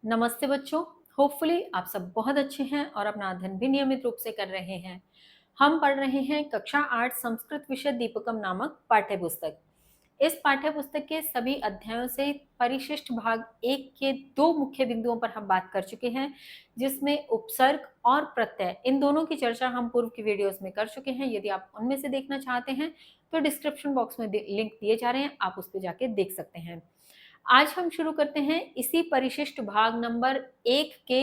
नमस्ते बच्चों। होपफुली आप सब बहुत अच्छे हैं और अपना अध्ययन भी नियमित रूप से कर रहे हैं। हम पढ़ रहे हैं कक्षा 8 संस्कृत विषय दीपकम नामक पाठ्य पुस्तक। इस पाठ्य पुस्तक के सभी अध्यायों से परिशिष्ट भाग 1 के 2 मुख्य बिंदुओं पर हम बात कर चुके हैं, जिसमें उपसर्ग और प्रत्यय इन दोनों की चर्चा हम पूर्व की वीडियोस में कर चुके हैं। यदि आप उनमें से देखना चाहते हैं तो डिस्क्रिप्शन बॉक्स में लिंक दिए जा रहे हैं, आप उस पर जाके देख सकते हैं। आज हम शुरू करते हैं इसी परिशिष्ट भाग नंबर 1 के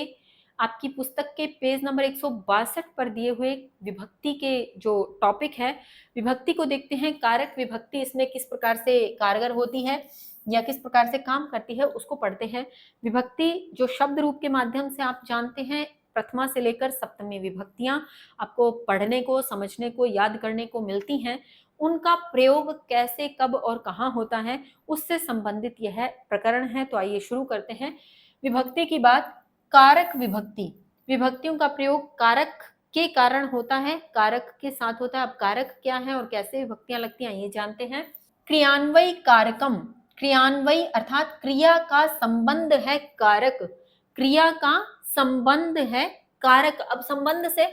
आपकी पुस्तक के पेज नंबर 162 पर दिए हुए विभक्ति के जो टॉपिक है, विभक्ति को देखते हैं। कारक विभक्ति इसमें किस प्रकार से कारगर होती है या किस प्रकार से काम करती है, उसको पढ़ते हैं। विभक्ति जो शब्द रूप के माध्यम से आप जानते हैं, प्रथमा से लेकर सप्तमी विभक्तियां आपको पढ़ने को, समझने को, याद करने को मिलती हैं। उनका प्रयोग कैसे, कब और कहाँ होता है, उससे संबंधित यह प्रकरण है। तो आइए शुरू करते हैं। विभक्ति की बात। कारक विभक्ति, विभक्तियों का प्रयोग कारक के कारण होता है, कारक के साथ होता है। अब कारक क्या है और कैसे विभक्तियां लगती हैं ये जानते हैं। क्रियान्वयी कारकम, क्रियान्वयी अर्थात क्रिया का संबंध है कारक, क्रिया का संबंध है कारक। अब संबंध से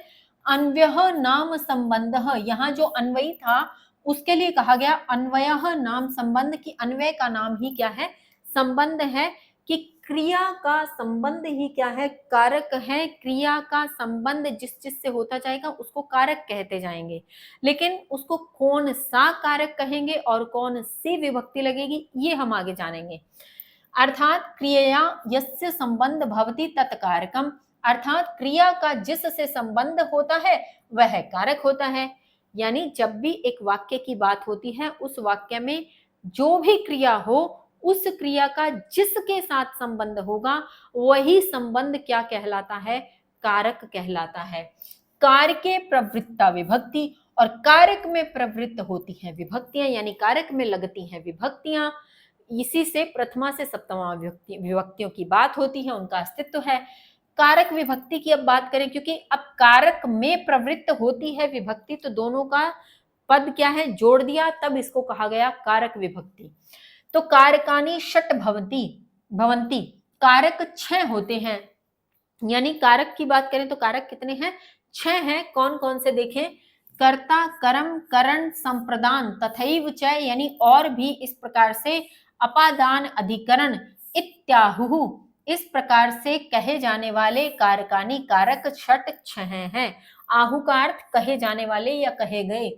अन्वयः नाम संबंध, यहाँ जो अन्वयी था उसके लिए कहा गया अन्वयः नाम संबंध, की अन्वय का नाम ही क्या है, संबंध है। कि क्रिया का संबंध ही क्या है, कारक है। क्रिया का संबंध जिस चीज से होता जाएगा उसको कारक कहते जाएंगे, लेकिन उसको कौन सा कारक कहेंगे और कौन सी विभक्ति लगेगी ये हम आगे जानेंगे। अर्थात क्रिया यस्य संबंध भवति तत्कारकम, अर्थात क्रिया का जिससे संबंध होता है वह कारक होता है। यानी जब भी एक वाक्य की बात होती है, उस वाक्य में जो भी क्रिया हो, उस क्रिया का जिसके साथ संबंध होगा वही संबंध क्या कहलाता है, कारक कहलाता है। कारके प्रवृत्ता विभक्ति, और कारक में प्रवृत्त होती हैं विभक्तियां, यानी कारक में लगती हैं विभक्तियां। इसी से प्रथमा से सप्तमा विभक्तियों की बात होती है, उनका अस्तित्व है। कारक विभक्ति की अब बात करें, क्योंकि अब कारक में प्रवृत्त होती है विभक्ति, तो दोनों का पद क्या है, जोड़ दिया, तब इसको कहा गया कारक विभक्ति। तो कारकानी षट भवंती, कारक 6 होते हैं। यानी कारक की बात करें तो कारक कितने हैं, 6 हैं। कौन कौन से देखें, कर्ता, कर्म, करण, संप्रदान, तथैव च, यानी और भी इस प्रकार से, अपादान, अधिकरण, इत्याहु, इस प्रकार से कहे जाने वाले कारकानी कारक छठ 6 हैं। आहु का अर्थ कहे जाने वाले या कहे गए।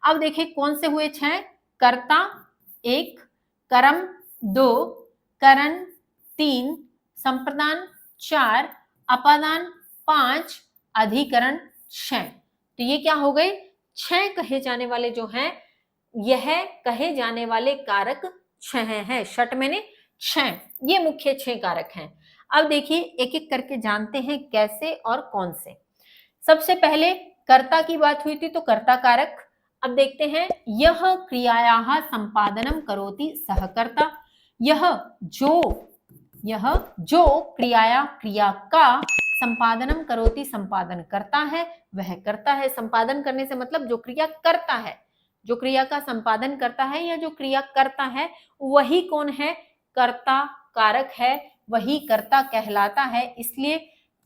अब देखिए कौन से हुए 6, कर्ता 1, कर्म 2, करण 3, संप्रदान 4, अपादान 5, अधिकरण 6। तो ये क्या हो गए, 6 कहे जाने वाले जो हैं, यह कहे जाने वाले कारक 6 हैं। षट मैंने 6, ये मुख्य 6 कारक हैं। अब देखिए एक एक करके जानते हैं कैसे और कौन से। सबसे पहले कर्ता की बात हुई थी, तो कर्ता कारक। अब देखते हैं, यह क्रियायाः संपादनम करोति सह कर्ता, यह जो क्रियाया क्रिया का संपादनम करोति संपादन करता है वह करता है। संपादन करने से मतलब जो क्रिया करता है, जो क्रिया का संपादन करता है या जो क्रिया करता है वही कौन है, कर्ता कारक है, वही कर्ता कहलाता है। इसलिए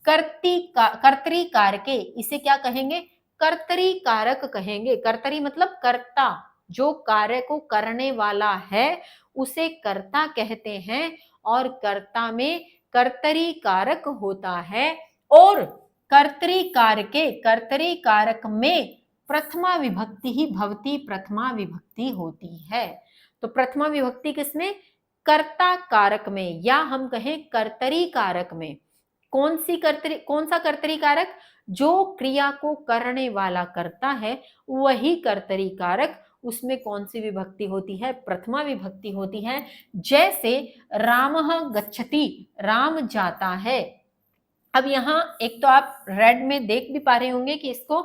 कर्तरी कारके, इसे क्या कहेंगे, कर्तरी कारक कहेंगे। कर्तरी मतलब कर्ता, जो कार्य को करने वाला है उसे कर्ता कहते हैं, और कर्ता में कर्तरी कारक होता है। और कर्तरी कारक में प्रथमा विभक्ति ही भवती, प्रथमा विभक्ति होती है। तो प्रथमा विभक्ति किसमें, कर्ता कारक में, या हम कहें कर्तरी कारक में। कौन सा कर्तरी कारक, जो क्रिया को करने वाला करता है वही कर्तरी कारक। उसमें कौन सी विभक्ति होती है, प्रथमा विभक्ति होती है। जैसे रामः गच्छति, राम जाता है। अब यहाँ एक तो आप रेड में देख भी पा रहे होंगे कि इसको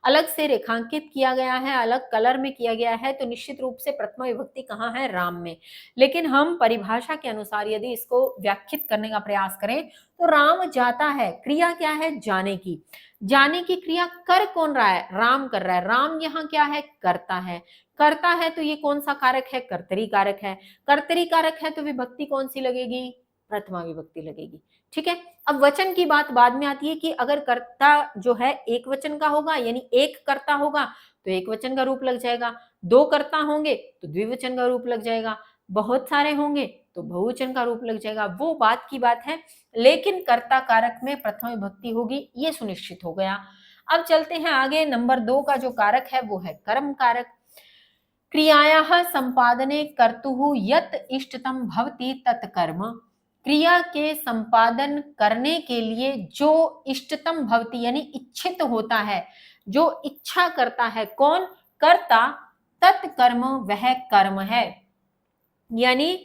अलग से रेखांकित किया गया है, अलग कलर में किया गया है, तो निश्चित रूप से प्रथमा विभक्ति कहाँ है, राम में। लेकिन हम परिभाषा के अनुसार यदि इसको व्याख्यात करने का प्रयास करें तो राम जाता है, क्रिया क्या है, जाने की। जाने की क्रिया कर कौन रहा है, राम कर रहा है। राम यहाँ क्या है, करता है। करता है तो ये कौन सा कारक है, कर्तरी कारक है। कर्तरी कारक है तो विभक्ति कौन सी लगेगी, प्रथमा विभक्ति लगेगी। ठीक है। अब वचन की बात बाद में आती है कि अगर कर्ता जो है एक वचन का होगा, यानी एक कर्ता होगा तो एक वचन का रूप लग जाएगा, दो कर्ता होंगे तो द्विवचन का रूप लग जाएगा, बहुत सारे होंगे तो बहुवचन का रूप लग जाएगा, वो बात की बात है। लेकिन कर्ता कारक में प्रथम विभक्ति होगी, ये सुनिश्चित हो गया। अब चलते हैं आगे, नंबर 2 का जो कारक है वो है कर्म कारक। क्रियायाः संपादने कर्तुः यत् इष्टतम भवति तत् कर्म। क्रिया के संपादन करने के लिए जो इष्टतम भवति यानी इच्छित होता है, जो इच्छा करता है, कौन? कर्ता, तत्कर्म वह कर्म है। यानी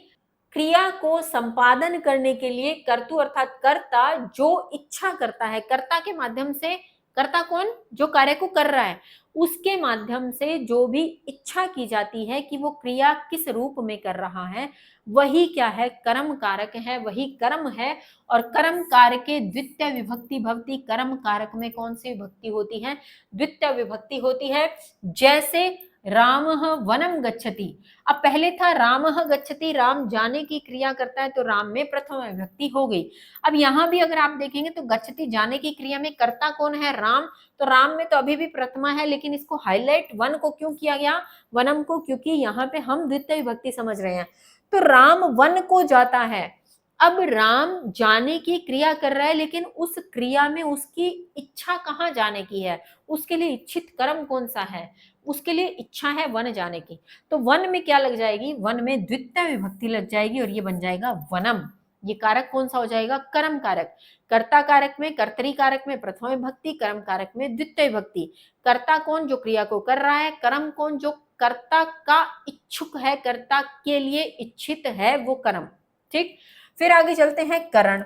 क्रिया को संपादन करने के लिए कर्तु अर्थात कर्ता जो इच्छा करता है, कर्ता के माध्यम से, कर्ता कौन? जो कार्य को कर रहा है, उसके माध्यम से जो भी इच्छा की जाती है कि वो क्रिया किस रूप में कर रहा है, वही क्या है? कर्म कारक है, वही कर्म है। और कर्म कारक के द्वितीय विभक्ति भवति, कर्म कारक में कौन सी विभक्ति होती है? द्वितीय विभक्ति होती है। जैसे रामः वनम गच्छति, अब पहले था रामः गच्छति, राम जाने की क्रिया करता है तो राम में प्रथम विभक्ति हो गई। अब यहां भी अगर आप देखेंगे तो गच्छति जाने की क्रिया में कर्ता कौन है? राम, तो राम में तो अभी भी प्रथमा है, लेकिन इसको हाईलाइट वन को क्यों किया गया? वनम को, क्योंकि यहाँ पे हम द्वितीय विभक्ति समझ रहे हैं। तो राम वन को जाता है। अब राम जाने की क्रिया कर रहा है, लेकिन उस क्रिया में उसकी इच्छा कहाँ जाने की है? उसके लिए इच्छित कर्म कौन सा है? उसके लिए इच्छा है वन जाने की, तो वन में क्या लग जाएगी? वन में द्वितीय विभक्ति लग जाएगी और ये बन जाएगा वनम। ये कारक कौन सा हो जाएगा? कर्म कारक। कर्ता कारक में, कर्तरी कारक में प्रथम विभक्ति, कर्म कारक में द्वितीय विभक्ति। कर्ता कौन? जो क्रिया को कर रहा है। कर्म कौन? जो कर्ता का इच्छुक है, कर्ता के लिए इच्छित है, वो कर्म। ठीक, फिर आगे चलते हैं करण।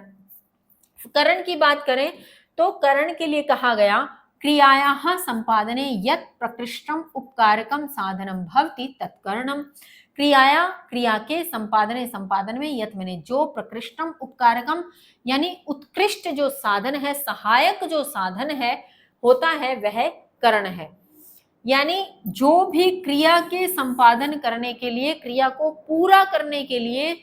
करण की बात करें तो करण के लिए कहा गया क्रियायाः संपादने यत् प्रकृष्टम उपकारकम साधनम भवति तत्करणम। क्रिया के संपादने, संपादन में यत् मैंने जो, प्रकृष्टम उपकारकम यानी उत्कृष्ट जो साधन है, सहायक जो साधन है होता है, वह करण है। यानी जो भी क्रिया के संपादन करने के लिए, क्रिया को पूरा करने के लिए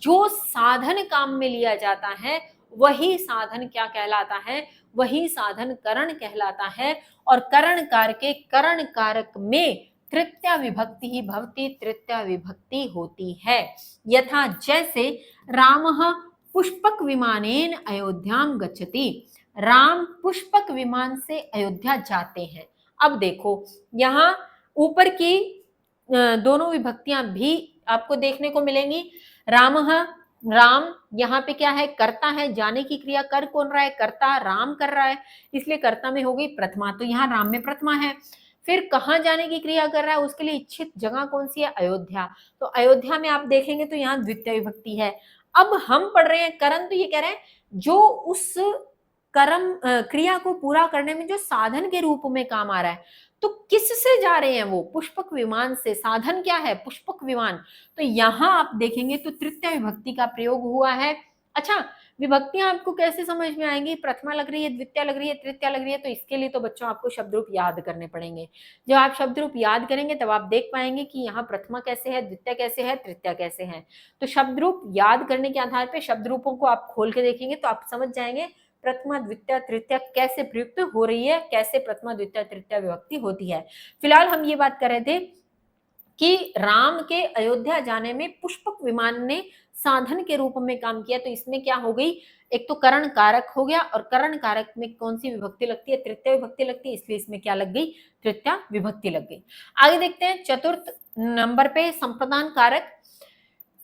जो साधन काम में लिया जाता है, वही साधन क्या कहलाता है? वही साधन करण कहलाता है। और करण कारक के करण कारक में तृतीया विभक्ति ही भवति, तृतीया विभक्ति होती है। यथा जैसे रामः पुष्पक विमानेन अयोध्याम गच्छति, राम पुष्पक विमान से अयोध्या जाते हैं। अब देखो यहाँ ऊपर की दोनों विभक्तियां भी आपको देखने को मिलेंगी। रामः, राम यहाँ पे क्या है? कर्ता है, जाने की क्रिया कर कौन रहा है? कर्ता राम कर रहा है, इसलिए कर्ता में हो गई प्रथमा, तो यहाँ राम में प्रथमा है। फिर कहाँ जाने की क्रिया कर रहा है? उसके लिए इच्छित जगह कौन सी है? अयोध्या, तो अयोध्या में आप देखेंगे तो यहाँ द्वितीय विभक्ति है। अब हम पढ़ रहे हैं करण, तो ये कह रहे हैं जो उस कर्म क्रिया को पूरा करने में जो साधन के रूप में काम आ रहा है, तो किससे जा रहे हैं? वो पुष्पक विमान से। साधन क्या है? पुष्पक विमान। तो यहां आप देखेंगे तो तृतीय विभक्ति का प्रयोग हुआ है। अच्छा, विभक्तियां आपको कैसे समझ में आएंगी? प्रथमा लग रही है, द्वितीय लग रही है, तृतीय लग रही है, तो इसके लिए तो बच्चों आपको शब्द रूप याद करने पड़ेंगे। जब आप शब्द रूप याद करेंगे तब आप देख पाएंगे कि यहाँ प्रथमा कैसे है, द्वितीय कैसे है, तृतीय कैसे है। तो शब्द रूप याद करने के आधार पर शब्द रूपों को आप खोल के देखेंगे तो आप समझ जाएंगे प्रथमा द्वितीय तृतीय कैसे प्रयुक्त हो रही है, कैसे प्रथमा द्वितीय तृतीय विभक्ति होती है। फिलहाल हम ये बात कर रहे थे कि राम के अयोध्या जाने में पुष्पक विमान ने साधन के रूप में काम किया, तो इसमें क्या हो गई? एक तो करण कारक हो गया, और करण कारक में कौन सी विभक्ति लगती है? तृतीय विभक्ति लगती है, इसलिए इसमें क्या लग गई? तृतीय विभक्ति लग गई। आगे देखते हैं चतुर्थ नंबर पे संप्रदान कारक।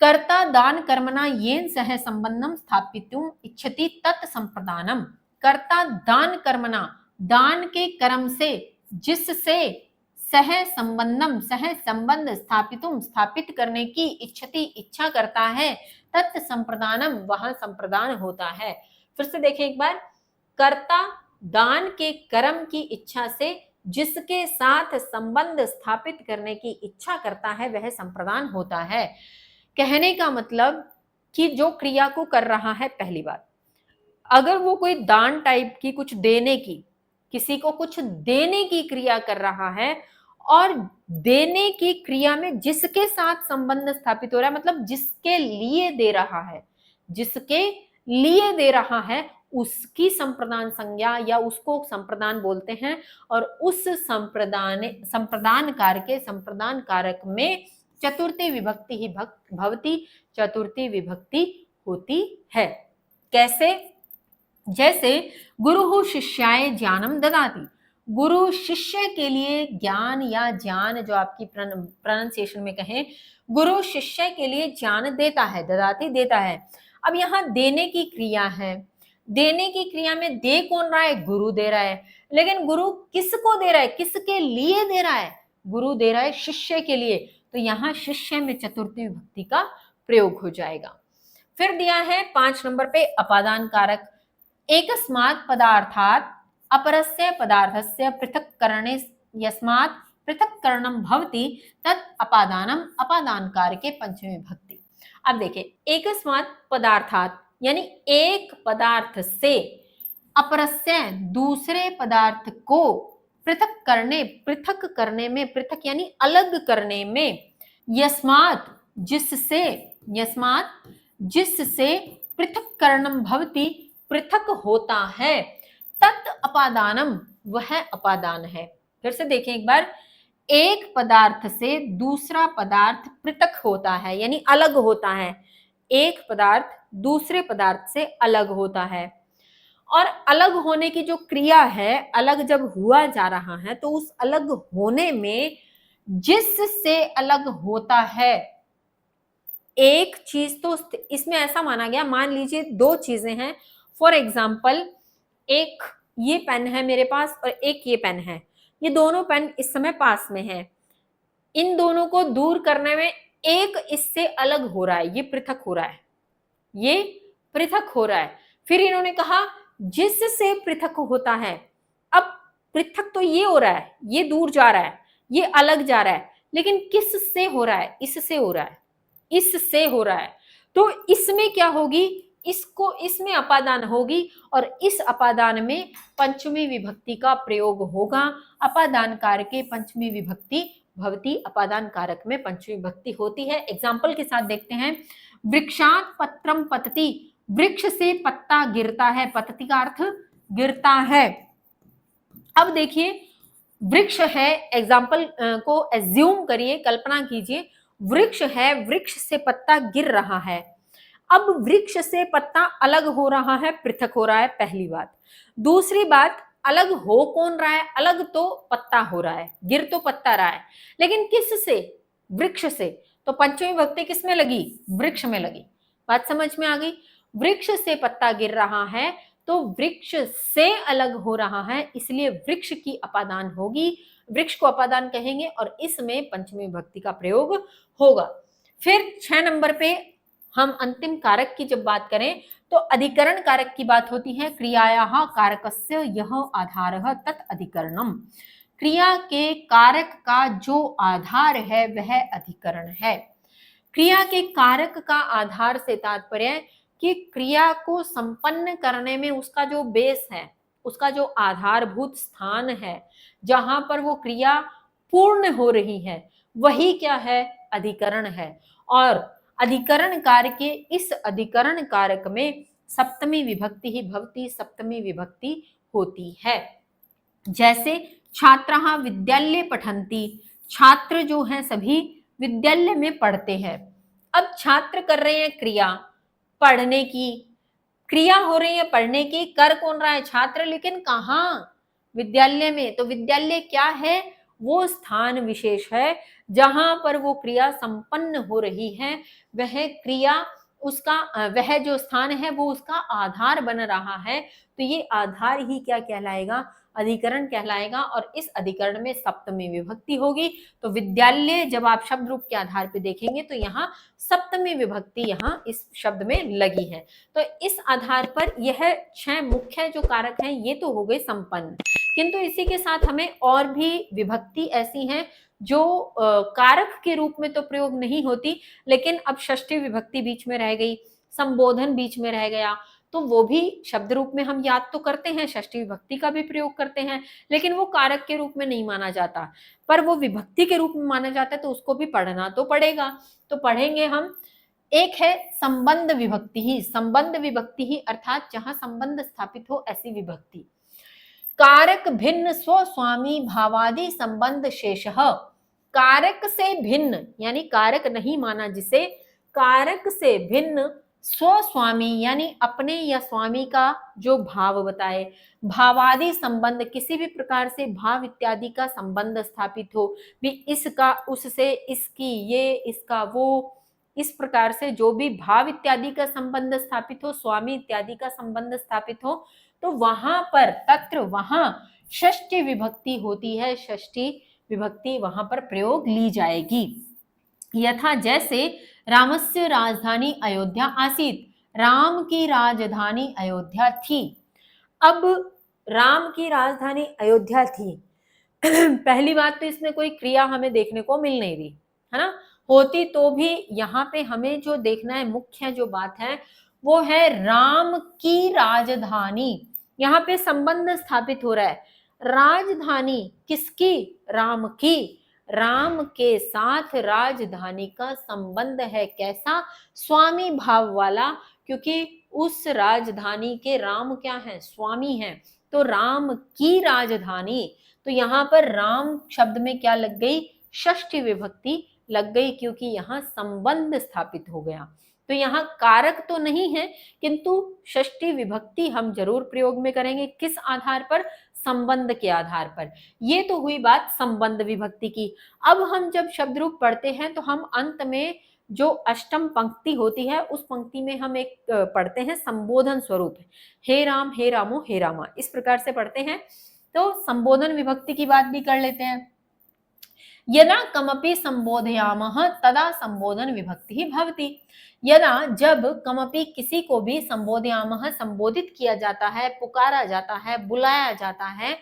कर्ता दान कर्मणा येन सह संबंधम स्थापितुम इच्छति तत् संप्रदानम। कर्ता दान कर्मणा, दान के कर्म से, जिससे सह संबंधम, सह संबंध स्थापितुम स्थापित करने की इच्छति इच्छा करता है, तत् संप्रदानम वह संप्रदान होता है। फिर से देखें एक बार, कर्ता दान के कर्म की इच्छा से जिसके साथ संबंध स्थापित करने की इच्छा करता है, वह संप्रदान होता है। कहने का मतलब कि जो क्रिया को कर रहा है, पहली बात, अगर वो कोई दान टाइप की, कुछ देने की, किसी को कुछ देने की क्रिया कर रहा है, और देने की क्रिया में जिसके साथ संबंध स्थापित हो रहा है, मतलब जिसके लिए दे रहा है, जिसके लिए दे रहा है उसकी संप्रदान संज्ञा या उसको संप्रदान बोलते हैं। और उस संप्रदान कारक में चतुर्थी विभक्ति ही भवती, चतुर्थी विभक्ति होती है। कैसे? जैसे गुरु शिष्याय ज्ञानम ददाति, गुरु शिष्य के लिए ज्ञान या ज्ञान जो आपकी प्रोनाउंसिएशन में कहें, गुरु शिष्य के लिए ज्ञान देता है, ददाति देता है। अब यहाँ देने की क्रिया है, देने की क्रिया में दे कौन रहा है? गुरु दे रहा है। लेकिन गुरु किसको दे रहा है, किसके लिए दे रहा है? गुरु दे रहा है शिष्य के लिए, तो यहाँ शिष्य में चतुर्थी विभक्ति का प्रयोग हो जाएगा। फिर दिया है 5 नंबर पे अपादान कारक। एकस्मात् पदार्थात् अपरस्य पदार्थस्य पृथक्करणे यस्मात् पृथक्करणं भवति तत् अपादानम, अपादान कारके पंचमी विभक्ति। अब देखिए, एकस्मात् पदार्थात् यानी एक पदार्थ से, अपरस्य दूसरे पदार्थ को, पृथक करने में, पृथक यानी अलग करने में, यस्मात् जिससे, यस्मात् जिससे पृथक्करणं भवति पृथक होता है, तत् अपादानम वह अपादान है। फिर से देखें एक बार, एक पदार्थ से दूसरा पदार्थ पृथक होता है यानी अलग होता है, एक पदार्थ दूसरे पदार्थ से अलग होता है, और अलग होने की जो क्रिया है, अलग जब हुआ जा रहा है तो उस अलग होने में जिससे अलग होता है, एक चीज तो इसमें ऐसा माना गया, मान लीजिए 2 चीजें हैं, फॉर एग्जाम्पल एक ये पेन है मेरे पास और एक ये पेन है, ये दोनों पेन इस समय पास में है, इन दोनों को दूर करने में एक इससे अलग हो रहा है, ये पृथक हो रहा है, ये पृथक हो रहा है। फिर इन्होंने कहा जिससे पृथक होता है, अब पृथक तो ये हो रहा है, ये दूर जा रहा है, ये अलग जा रहा है, लेकिन किससे हो रहा है? इससे हो रहा है, इससे हो रहा है। तो इसमें क्या होगी? इसको, इसमें अपादान होगी और इस अपादान में पंचमी विभक्ति का प्रयोग होगा। अपादान कारके पंचमी विभक्ति भवती, अपादान कारक में पंचमी विभक्ति होती है। एग्जाम्पल के साथ देखते हैं, वृक्षात् पत्रम पतति, वृक्ष से पत्ता गिरता है, पतति का अर्थ गिरता है। अब देखिए, वृक्ष है, एग्जाम्पल को एज्यूम करिए, कल्पना कीजिए, वृक्ष है, वृक्ष से पत्ता गिर रहा है। अब वृक्ष से पत्ता अलग हो रहा है, पृथक हो रहा है, पहली बात। दूसरी बात, अलग हो कौन रहा है? अलग तो पत्ता हो रहा है, गिर तो पत्ता रहा है, लेकिन किस से? वृक्ष से। तो पंचमी विभक्ति किस में लगी? वृक्ष में लगी। बात समझ में आ गई? वृक्ष से पत्ता गिर रहा है तो वृक्ष से अलग हो रहा है, इसलिए वृक्ष की अपादान होगी, वृक्ष को अपादान कहेंगे और इसमें पंचमी विभक्ति का प्रयोग होगा। फिर 6 नंबर पे हम अंतिम कारक की जब बात करें तो अधिकरण कारक की बात होती है। क्रियायाः कारकस्य यः आधारः तत् अधिकरणम्, क्रिया के कारक का जो आधार है वह अधिकरण है। क्रिया के कारक का आधार से तात्पर्य कि क्रिया को संपन्न करने में उसका जो बेस है, उसका जो आधारभूत स्थान है, जहां पर वो क्रिया पूर्ण हो रही है, वही क्या है? अधिकरण है। और अधिकरण कारक के इस अधिकरण कारक में सप्तमी विभक्ति ही भवती, सप्तमी विभक्ति होती है। जैसे छात्राः विद्यालये पठन्ति, छात्र जो हैं सभी विद्यालय में पढ़ते हैं। अब छात्र कर रहे हैं क्रिया, पढ़ने की क्रिया हो रही है, पढ़ने की, कर कौन रहा है? छात्र, लेकिन कहाँ? विद्यालय में। तो विद्यालय क्या है? वो स्थान विशेष है जहां पर वो क्रिया संपन्न हो रही है, वह क्रिया उसका वह जो स्थान है वो उसका आधार बन रहा है, तो ये आधार ही क्या कहलाएगा? अधिकरण कहलाएगा। और इस अधिकरण में सप्तमी विभक्ति होगी। तो विद्यालय जब आप शब्द रूप के आधार पे देखेंगे तो यहाँ सप्तमी विभक्ति यहाँ इस शब्द में लगी है। तो इस आधार पर यह 6 मुख्य जो कारक हैं ये तो हो गए संपन्न, किंतु इसी के साथ हमें और भी विभक्ति ऐसी हैं जो कारक के रूप में तो प्रयोग नहीं होती, लेकिन अब षष्ठी विभक्ति बीच में रह गई, संबोधन बीच में रह गया, तो वो भी शब्द रूप में हम याद तो करते हैं, षष्ठी विभक्ति का भी प्रयोग करते हैं, लेकिन वो कारक के रूप में नहीं माना जाता, पर वो विभक्ति के रूप में माना जाता है, तो उसको भी पढ़ना तो पड़ेगा। तो पढ़ेंगे हम एक है संबंध विभक्ति ही, संबंध विभक्ति ही अर्थात जहां संबंध स्थापित हो ऐसी विभक्ति। कारक भिन्न स्व स्वामी भावादि संबंध शेषः, कारक से भिन्न यानी कारक नहीं माना जिसे, कारक से भिन्न स्वस्वामी यानी अपने या स्वामी का जो भाव बताए, भावादि संबंध किसी भी प्रकार से भाव इत्यादि का संबंध स्थापित हो, भी इसका उससे, इसकी ये, इसका वो, इस प्रकार से जो भी भाव इत्यादि का संबंध स्थापित हो, स्वामी इत्यादि का संबंध स्थापित हो, तो वहां पर तत्र वहां षष्ठी विभक्ति होती है, षष्ठी विभक्ति वहां पर प्रयोग ली जाएगी। यथा जैसे रामस्य राजधानी अयोध्या आसीत, राम की राजधानी अयोध्या थी। अब राम की राजधानी अयोध्या थी पहली बात तो इसमें कोई क्रिया हमें देखने को मिल नहीं रही है ना, होती तो भी यहाँ पे हमें जो देखना है, मुख्य जो बात है वो है राम की राजधानी, यहाँ पे संबंध स्थापित हो रहा है। राजधानी किसकी? राम की, राम के साथ राजधानी का संबंध है, कैसा? स्वामी भाव वाला, क्योंकि उस राजधानी के राम क्या है? स्वामी है। तो राम की राजधानी, तो यहाँ पर राम शब्द में क्या लग गई? षष्ठी विभक्ति लग गई, क्योंकि यहाँ संबंध स्थापित हो गया। तो यहाँ कारक तो नहीं है, किंतु षष्ठी विभक्ति हम जरूर प्रयोग में करेंगे। किस आधार पर? संबंध के आधार पर। ये तो हुई बात संबंध विभक्ति की। अब हम जब शब्द रूप पढ़ते हैं तो हम अंत में जो अष्टम पंक्ति होती है उस पंक्ति में हम एक पढ़ते हैं संबोधन स्वरूप, हे राम हे रामो हे रामा, इस प्रकार से पढ़ते हैं। तो संबोधन विभक्ति की बात भी कर लेते हैं। यदा कमपि संबोधयामः तदा संबोधन विभक्ति ही भवति। यदा जब कमपि किसी को भी संबोधयामः संबोधित किया जाता है, पुकारा जाता है, बुलाया जाता है,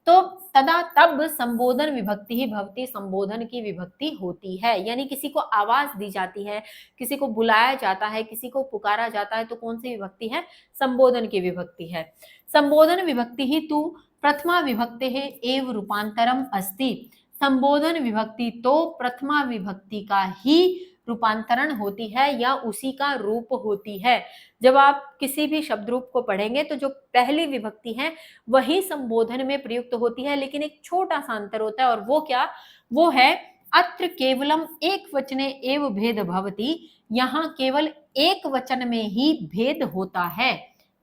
तो तदा तब संबोधन विभक्ति ही भवति, संबोधन की विभक्ति होती है। यानी किसी को आवाज दी जाती है, किसी को बुलाया जाता है, किसी को पुकारा जाता है, तो कौन सी विभक्ति है? संबोधन की विभक्ति है। संबोधन विभक्ति ही तु प्रथमा विभक्ति है एव रूपांतरम अस्ति। संबोधन विभक्ति तो प्रथमा विभक्ति का ही रूपांतरण होती है या उसी का रूप होती है। जब आप किसी भी शब्द रूप को पढ़ेंगे तो जो पहली विभक्ति है वही संबोधन में प्रयुक्त होती है, लेकिन एक छोटा सा अंतर होता है, और वो क्या? वो है अत्र केवलम एक वचने एव भेद भवति। यहाँ केवल एक वचन में ही भेद होता है,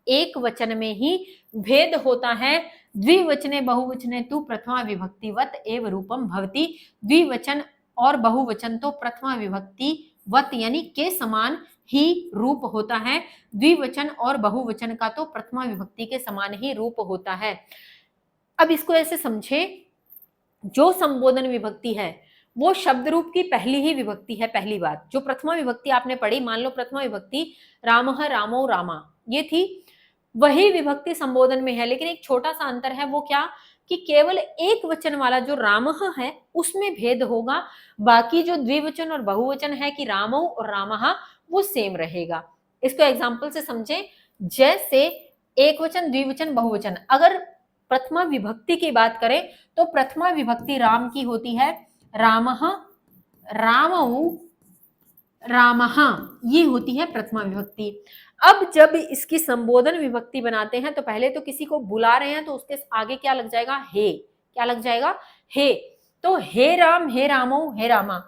एक वचन में ही भेद होता है। द्विवचने बहुवचने तु प्रथमा विभक्तिवत एव रूपम भवति। द्विवचन और बहुवचन तो प्रथमा विभक्ति वत यानी के समान ही रूप होता है। द्विवचन और बहुवचन का तो प्रथमा विभक्ति के समान ही रूप होता है। अब इसको ऐसे समझे, जो संबोधन विभक्ति है वो शब्द रूप की पहली ही विभक्ति है। पहली बात जो प्रथमा विभक्ति आपने पढ़ी, मान लो प्रथमा विभक्ति रामः रामो रामा ये थी, वही विभक्ति संबोधन में है, लेकिन एक छोटा सा अंतर है। वो क्या? कि केवल एक वचन वाला जो रामः है उसमें भेद होगा, बाकी जो द्विवचन और बहुवचन है कि रामो और रामः वो सेम रहेगा। इसको एग्जाम्पल से समझे, जैसे एक वचन, द्विवचन, बहुवचन। अगर प्रथमा विभक्ति की बात करें तो प्रथमा विभक्ति राम की होती है, रामः रामौ रामः, ये होती है प्रथमा विभक्ति। अब जब इसकी संबोधन विभक्ति बनाते हैं तो पहले तो किसी को बुला रहे हैं तो उसके आगे क्या लग जाएगा? हे। क्या लग जाएगा? हे। तो हे राम हे रामो हे रामा।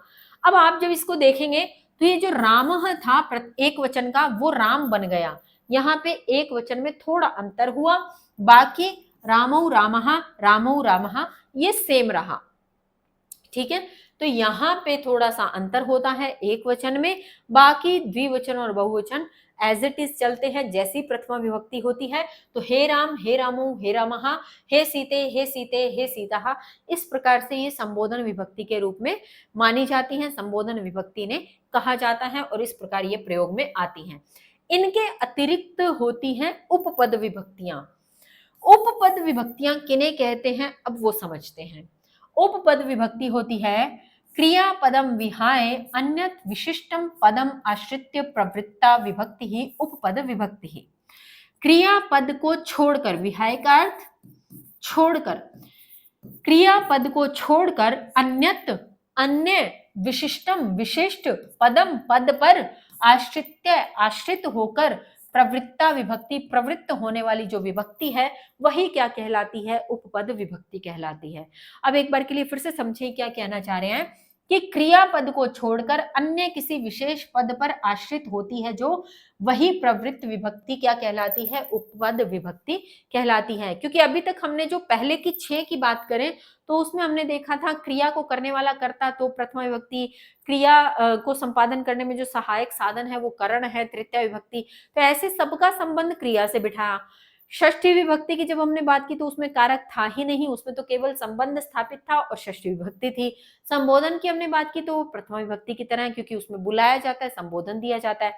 अब आप जब इसको देखेंगे तो ये जो रामः था एक वचन का वो राम बन गया, यहाँ पे एक वचन में थोड़ा अंतर हुआ, बाकी रामौ रामः रामौ रामः ये सेम रहा। ठीक है, तो यहाँ पे थोड़ा सा अंतर होता है एक वचन में, बाकी द्विवचन और बहुवचन एज इट इज चलते हैं जैसी प्रथमा विभक्ति होती है। तो हे राम हे रामो हे रामः, हे सीते हे सीते हे सीता, इस प्रकार से ये संबोधन विभक्ति के रूप में मानी जाती हैं, संबोधन विभक्ति ने कहा जाता है और इस प्रकार ये प्रयोग में आती हैं। इनके अतिरिक्त होती हैं उपपद विभक्तियां। उपपद विभक्तियां किन्हें कहते हैं अब वो समझते हैं। उपपद विभक्ति होती है क्रियापदम विहाय अन्यत विशिष्टम पदम आश्रित्य प्रवृत्ता विभक्ति ही उपपद विभक्ति ही। क्रियापद को छोड़कर, विहाय का अर्थ छोड़कर, क्रियापद को छोड़कर अन्यत अन्य विशिष्टम विशिष्ट पदम पद पर आश्रित होकर प्रवृत्ता विभक्ति, प्रवृत्त होने वाली जो विभक्ति है वही क्या कहलाती है, उपपद विभक्ति कहलाती है। अब एक बार के लिए फिर से समझिए क्या कहना चाह रहे हैं कि क्रियापद को छोड़कर अन्य किसी विशेष पद पर आश्रित होती है जो, वही प्रवृत्त विभक्ति क्या कहलाती है, उपपद विभक्ति कहलाती है। क्योंकि अभी तक हमने जो पहले की 6 की बात करें तो उसमें हमने देखा था क्रिया को करने वाला कर्ता तो प्रथमा विभक्ति, क्रिया को संपादन करने में जो सहायक साधन है वो करण है तृतीया विभक्ति। तो ऐसे सबका संबंध क्रिया से बिठाया। षष्ठी विभक्ति की जब हमने बात की तो उसमें कारक था ही नहीं, उसमें तो केवल संबंध स्थापित था और षष्ठी विभक्ति थी। संबोधन की हमने बात की तो वो प्रथमा विभक्ति की तरह है, क्योंकि उसमें बुलाया जाता है, संबोधन दिया जाता है,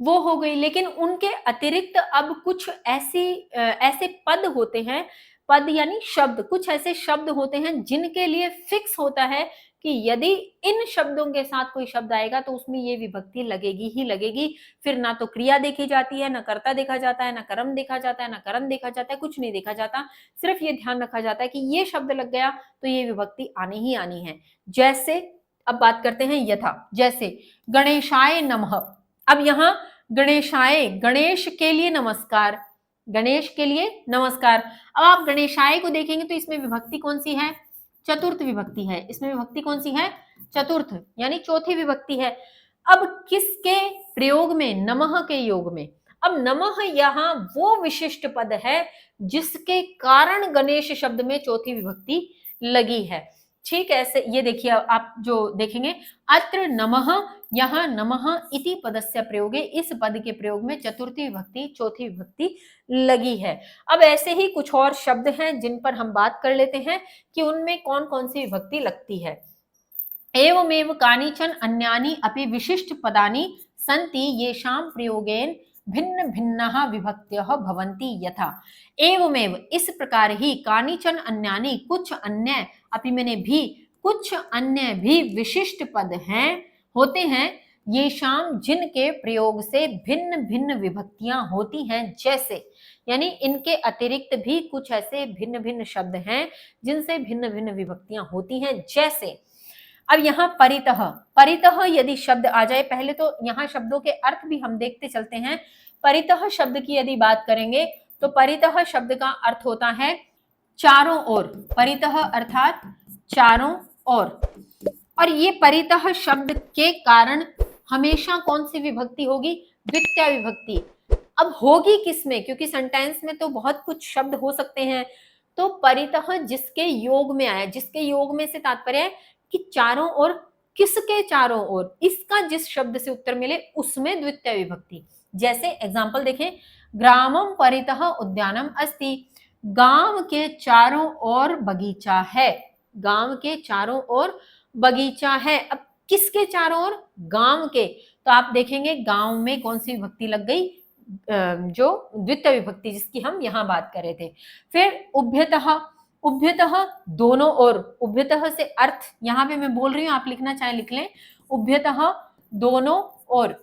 वो हो गई। लेकिन उनके अतिरिक्त अब कुछ ऐसे पद होते हैं, पद यानी शब्द, कुछ ऐसे शब्द होते हैं जिनके लिए फिक्स होता है कि यदि इन शब्दों के साथ कोई शब्द आएगा तो उसमें ये विभक्ति लगेगी ही लगेगी। फिर ना तो क्रिया देखी जाती है, ना कर्ता देखा जाता है, ना कर्म देखा जाता है, ना करण देखा जाता है, कुछ नहीं देखा जाता। सिर्फ ये ध्यान रखा जाता है कि ये शब्द लग गया तो ये विभक्ति आनी ही आनी है। जैसे अब बात करते हैं यथा, जैसे गणेशाय नमः। अब यहाँ गणेशाय, गणेश के लिए नमस्कार, गणेश के लिए नमस्कार। अब आप गणेशाय को देखेंगे तो इसमें विभक्ति कौन सी है, चतुर्थ विभक्ति है। इसमें विभक्ति कौन सी है, चतुर्थ, यानी चौथी विभक्ति है। अब किसके प्रयोग में, नमः के योग में। अब नमः यहाँ वो विशिष्ट पद है जिसके कारण गणेश शब्द में चौथी विभक्ति लगी है। ठीक है, ऐसे ये देखिए आप जो देखेंगे, अत्र नमः, यहाँ नमः इति पदस्य प्रयोगे, इस पद के प्रयोग में चतुर्थी विभक्ति चौथी विभक्ति लगी है। अब ऐसे ही कुछ और शब्द हैं जिन पर हम बात कर लेते हैं कि उनमें कौन कौन सी विभक्ति लगती है। एवमेव कानिचन अन्यानि अपि विशिष्ट पदानि सन्ति येषां प्रयोगेन भिन्न भिन्नः विभक्त्यः भवन्ति यथा। एवमेव इस प्रकार ही कानिचन अन्यानि कुछ अन्य, अपि मैंने भी, कुछ अन्य भी विशिष्ट पद हैं, होते हैं, येषां जिनके प्रयोग से भिन्न भिन्न विभक्तियां होती हैं, जैसे, यानी इनके अतिरिक्त भी कुछ ऐसे भिन्न भिन्न शब्द हैं जिनसे भिन्न भिन्न विभक्तियां होती हैं। जैसे अब यहाँ परितः, परितः यदि शब्द आ जाए, पहले तो यहाँ शब्दों के अर्थ भी हम देखते चलते हैं। परितः शब्द की यदि बात करेंगे तो परितः शब्द का अर्थ होता है चारों ओर, परितः अर्थात चारों ओर। और ये परितः शब्द के कारण हमेशा कौन सी विभक्ति होगी, द्वितीय विभक्ति। अब होगी किसमें, क्योंकि सेंटेंस में तो बहुत कुछ शब्द हो सकते हैं, तो परितः जिसके योग में आया, जिसके योग में से तात्पर्य है कि चारों ओर, किसके चारों ओर, इसका जिस शब्द से उत्तर मिले उसमें द्वितीय विभक्ति। जैसे एग्जांपल देखें, ग्रामम परितः उद्यानम अस्ति, गांव के चारों ओर बगीचा है, गांव के चारों ओर बगीचा है। अब किसके चारों ओर, गांव के, तो आप देखेंगे गांव में कौन सी विभक्ति लग गई, जो द्वितीय विभक्ति जिसकी हम यहाँ बात कर रहे थे। फिर उभ्यतः, उभ्यतः दोनों ओर, उभ्यतः से अर्थ यहाँ पे मैं बोल रही हूँ, आप लिखना चाहे लिख लें, उभ्यतः दोनों ओर।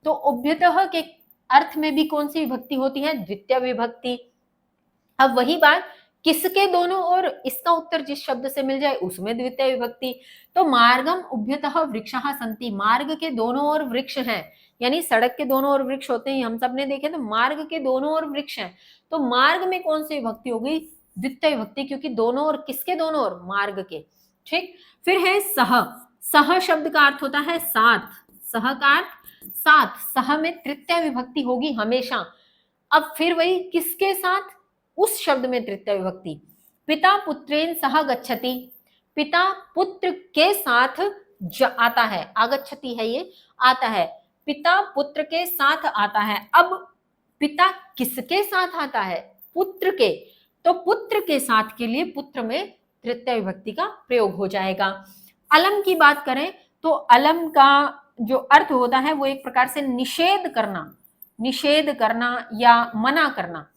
तो उभ्यतः के अर्थ में भी कौन सी विभक्ति होती है, द्वितीय विभक्ति। अब वही बात, किसके दोनों ओर, इसका उत्तर जिस शब्द से मिल जाए उसमें द्वितीय विभक्ति। तो मार्गम उभ्यतः वृक्षः सन्ति, मार्ग के दोनों ओर वृक्ष हैं, यानी सड़क के दोनों ओर वृक्ष होते हैं, हम सब ने देखे, तो मार्ग के दोनों ओर वृक्ष हैं। तो मार्ग में कौन सी विभक्ति हो गई, द्वितीय विभक्ति, क्योंकि दोनों ओर, किसके दोनों ओर, मार्ग के। ठीक, फिर है सह, सह शब्द का अर्थ होता है साथ, सह का अर्थ साथ, सह में तृतीय विभक्ति होगी हमेशा। अब फिर वही, किसके साथ, उस शब्द में तृतीय विभक्ति। पिता पुत्रेण सह गच्छति, पिता पुत्र के साथ आता है, आगच्छति है ये, आता है, पिता पुत्र के साथ आता है। अब पिता किसके साथ आता है, पुत्र के, तो पुत्र के साथ के लिए पुत्र में तृतीय विभक्ति का प्रयोग हो जाएगा। अलम की बात करें तो अलम का जो अर्थ होता है वो एक प्रकार से निषेध करना, निषेध करना या मना करना,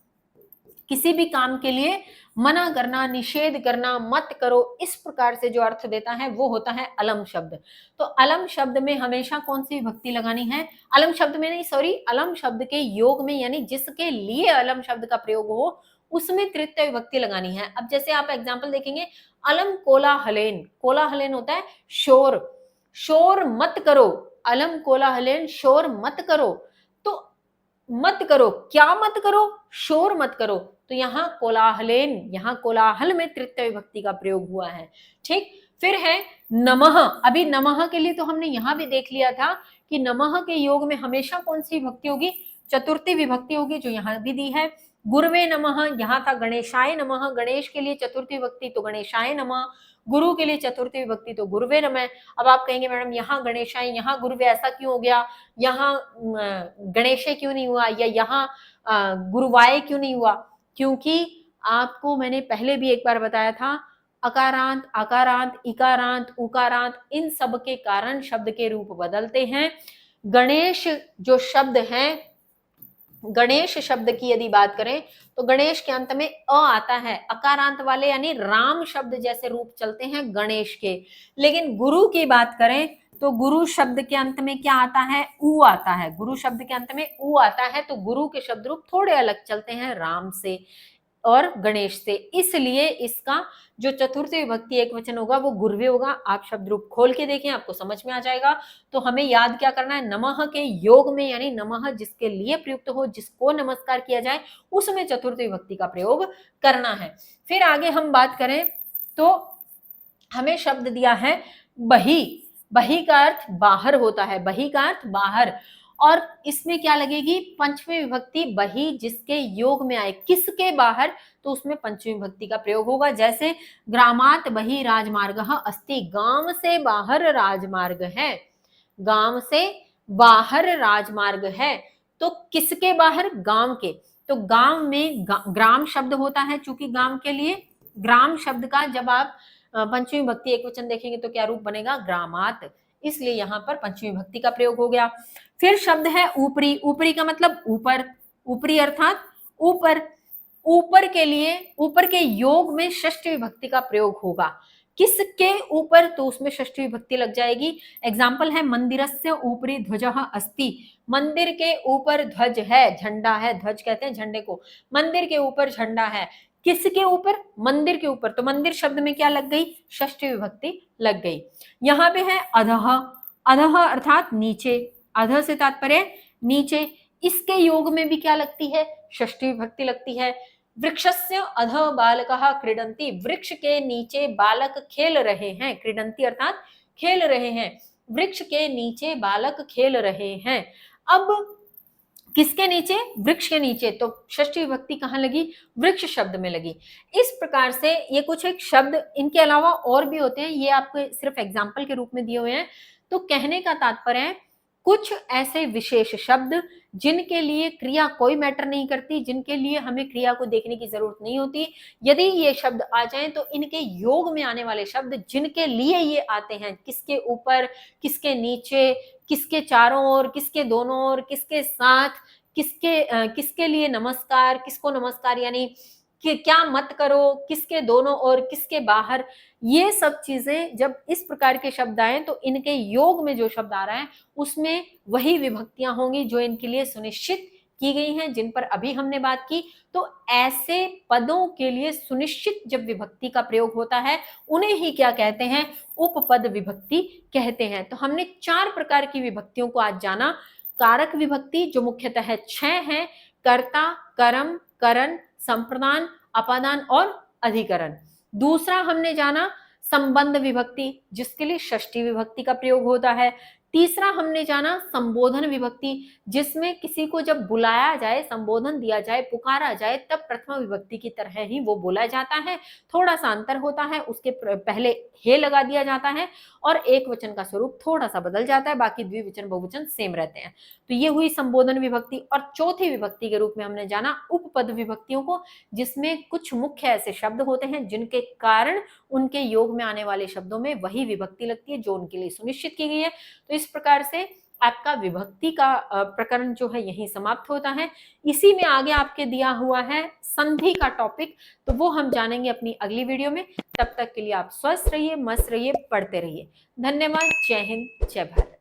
किसी भी काम के लिए मना करना, निषेध करना, मत करो, इस प्रकार से जो अर्थ देता है वो होता है अलम शब्द। तो अलम शब्द में हमेशा कौन सी विभक्ति लगानी है, अलम शब्द में नहीं, सॉरी, अलम शब्द के योग में, यानी जिसके लिए अलम शब्द का प्रयोग हो उसमें तृतीय विभक्ति लगानी है। अब जैसे आप एग्जाम्पल देखेंगे, अलम कोलाहलेन, कोलाहलेन होता है शोर, शोर मत करो, अलम कोलाहलेन, शोर मत करो। तो मत करो, क्या मत करो? शोर मत करो। तो यहाँ कोलाहलेन, यहाँ कोलाहल में तृतीय विभक्ति का प्रयोग हुआ है। ठीक, फिर है नमः। अभी नमः के लिए तो हमने यहाँ भी देख लिया था कि नमः के योग में हमेशा कौन सी विभक्ति होगी? चतुर्थी विभक्ति होगी, जो यहाँ भी दी है। गुरुवे नमः, यहाँ था गणेशाय नमः, गणेश के लिए चतुर्थी विभक्ति तो गणेशाय नमः, गुरु के लिए चतुर्थी विभक्ति तो गुरुवे नमः। अब आप कहेंगे मैडम यहाँ गणेशाय, यहाँ गुरुवे, ऐसा क्यों हो गया? यहाँ गणेशे क्यों नहीं हुआ, या यहाँ गुरुवाय क्यों नहीं हुआ? क्योंकि आपको मैंने पहले भी एक बार बताया था, अकारांत, आकारांत, इकारांत, उकारांत, इन सब के कारण शब्द के रूप बदलते हैं। गणेश जो शब्द है, गणेश शब्द की यदि बात करें तो गणेश के अंत में अ आता है, अकारांत वाले यानी राम शब्द जैसे रूप चलते हैं गणेश के। लेकिन गुरु की बात करें तो गुरु शब्द के अंत में क्या आता है? उ आता है। गुरु शब्द के अंत में उ आता है, तो गुरु के शब्द रूप थोड़े अलग चलते हैं राम से और गणेश से, इसलिए इसका जो चतुर्थी विभक्ति एक वचन होगा वो गुरुवे होगा। आप शब्द रूप खोल के देखें, आपको समझ में आ जाएगा। तो हमें याद क्या करना है? नमः के योग में, यानी नमः जिसके लिए प्रयुक्त हो, जिसको नमस्कार किया जाए, उसमें चतुर्थी विभक्ति का प्रयोग करना है। फिर आगे हम बात करें तो हमें शब्द दिया है बही। बही का अर्थ बाहर होता है, बही का अर्थ बाहर, और इसमें क्या लगेगी? पंचमी विभक्ति बही जिसके योग में आए, किसके बाहर? तो उसमें पंचमी विभक्ति का प्रयोग होगा। जैसे ग्रामात बही राजमार्गः अस्ति, गांव से बाहर राजमार्ग है, गांव से बाहर राजमार्ग है। तो किसके बाहर? गांव के। तो गांव में ग्राम शब्द होता है, चूंकि गांव के लिए ग्राम शब्द का जब आप पंचमी विभक्ति एक वचन देखेंगे तो क्या रूप बनेगा? ग्रामात, इसलिए यहाँ पर पंचमी विभक्ति का प्रयोग हो गया। फिर शब्द है ऊपरी। ऊपरी का मतलब ऊपर, ऊपरी अर्थात ऊपर। ऊपर के लिए, ऊपर के योग में षष्ठी विभक्ति का प्रयोग होगा। किसके ऊपर? तो उसमें षष्ठी विभक्ति लग जाएगी। एग्जाम्पल है मंदिरस्य ऊपरी ध्वजः अस्ति, मंदिर के ऊपर ध्वज है, झंडा है, ध्वज कहते हैं झंडे को, मंदिर के ऊपर झंडा है। किसके ऊपर? मंदिर के ऊपर। तो मंदिर शब्द में क्या लग गई? षष्ठी विभक्ति लग गई। यहाँ पे है अधः। अधः अर्थात नीचे, अधः से तात्पर्य नीचे, इसके योग में भी क्या लगती है? षष्ठी विभक्ति लगती है। वृक्षस्य अधः बालकः क्रीडन्ति, वृक्ष के नीचे बालक खेल रहे हैं, क्रीडन्ति अर्थात खेल रहे हैं, वृक्ष के नीचे बालक खेल रहे हैं। अब किसके नीचे? वृक्ष के नीचे, तो षष्ठी विभक्ति कहाँ लगी? वृक्ष शब्द में लगी। इस प्रकार से ये कुछ एक शब्द, इनके अलावा और भी होते हैं, ये आपको सिर्फ एग्जाम्पल के रूप में दिए हुए हैं। तो कहने का तात्पर्य है कुछ ऐसे विशेष शब्द जिनके लिए क्रिया कोई मैटर नहीं करती, जिनके लिए हमें क्रिया को देखने की जरूरत नहीं होती, यदि ये शब्द आ जाएं तो इनके योग में आने वाले शब्द जिनके लिए ये आते हैं, किसके ऊपर, किसके नीचे, किसके चारों ओर, किसके दोनों ओर, किसके साथ, किसके लिए नमस्कार, किसको नमस्कार यानी कि क्या मत करो, किसके दोनों ओर, किसके बाहर, ये सब चीजें जब इस प्रकार के शब्द आए तो इनके योग में जो शब्द आ रहा है उसमें वही विभक्तियां होंगी जो इनके लिए सुनिश्चित की गई हैं, जिन पर अभी हमने बात की। तो ऐसे पदों के लिए सुनिश्चित जब विभक्ति का प्रयोग होता है उन्हें ही क्या कहते हैं? उपपद विभक्ति कहते हैं। तो हमने 4 प्रकार की विभक्तियों को आज जाना। कारक विभक्ति जो मुख्यतः 6 है, कर्ता, कर्म, करण, संप्रदान, अपादान और अधिकरण। दूसरा हमने जाना संबंध विभक्ति जिसके लिए षष्ठी विभक्ति का प्रयोग होता है। तीसरा हमने जाना संबोधन विभक्ति जिसमें किसी को जब बुलाया जाए, संबोधन दिया जाए, पुकारा जाए तब प्रथमा विभक्ति की तरह ही वो बोला जाता है, थोड़ा सा अंतर होता है, उसके पहले हे लगा दिया जाता है और एक वचन का स्वरूप थोड़ा सा बदल जाता है, बाकी द्विवचन बहुवचन सेम रहते हैं। तो ये हुई संबोधन विभक्ति। और चौथी विभक्ति के रूप में हमने जाना उपपद विभक्तियों को, जिसमें कुछ मुख्य ऐसे शब्द होते हैं जिनके कारण उनके योग में आने वाले शब्दों में वही विभक्ति लगती है जो उनके लिए सुनिश्चित की गई है। तो इस प्रकार से आपका विभक्ति का प्रकरण जो है यही समाप्त होता है। इसी में आगे आपके दिया हुआ है संधि का टॉपिक, तो वो हम जानेंगे अपनी अगली वीडियो में। तब तक के लिए आप स्वस्थ रहिए, मस्त रहिए, पढ़ते रहिए। धन्यवाद। जय हिंद, जय भारत।